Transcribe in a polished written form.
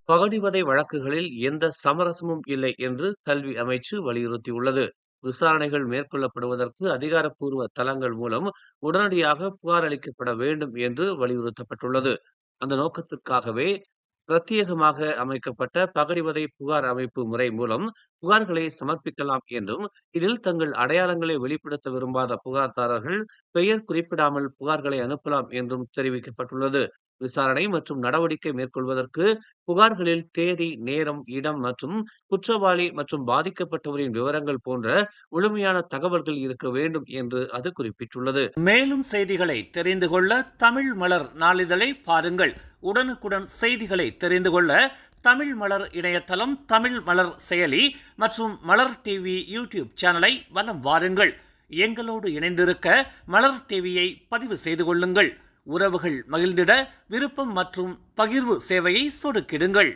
பகடிவதை வழக்குகளில் எந்த சமரசமும் இல்லை என்று கல்வி அமைச்சு வலியுறுத்தியுள்ளது. விசாரணைகள் மேற்கொள்ளப்படுவதற்கு அதிகாரப்பூர்வ தளங்கள் மூலம் உடனடியாக புகார் அளிக்கப்பட வேண்டும் என்று வலியுறுத்தப்பட்டுள்ளது. அந்த நோக்கத்திற்காகவே பிரத்யேகமாக அமைக்கப்பட்ட பகடிவதை புகார் அமைப்பு முறை மூலம் புகார்களை சமர்ப்பிக்கலாம் என்றும், இதில் தங்கள் அடையாளங்களை வெளிப்படுத்த விரும்பாத புகார்தாரர்கள் பெயர் குறிப்பிடாமல் புகார்களை அனுப்பலாம் என்றும் தெரிவிக்கப்பட்டுள்ளது. விசாரணை மற்றும் நடவடிக்கை மேற்கொள்வதற்கு புகார்களில் தேதி, நேரம், இடம் மற்றும் குற்றவாளி மற்றும் பாதிக்கப்பட்டவரின் விவரங்கள் போன்ற முழுமையான தகவல்கள் இருக்க வேண்டும் என்று அது குறிப்பிட்டுள்ளது. மேலும் செய்திகளை தெரிந்து கொள்ள தமிழ் மலர் நாளிதழை பாருங்கள். உடனுக்குடன் செய்திகளை தெரிந்து கொள்ள தமிழ் மலர் இணையதளம், தமிழ் மலர் செயலி மற்றும் மலர் டிவி யூடியூப் சேனலை வலம் வாருங்கள். எங்களோடு இணைந்திருக்க மலர் டிவியை பதிவு செய்து கொள்ளுங்கள். உறவுகள் மகிழ்ந்திட விருப்பம் மற்றும் பகிர்வு சேவையை சொடுக்கிடுங்கள்.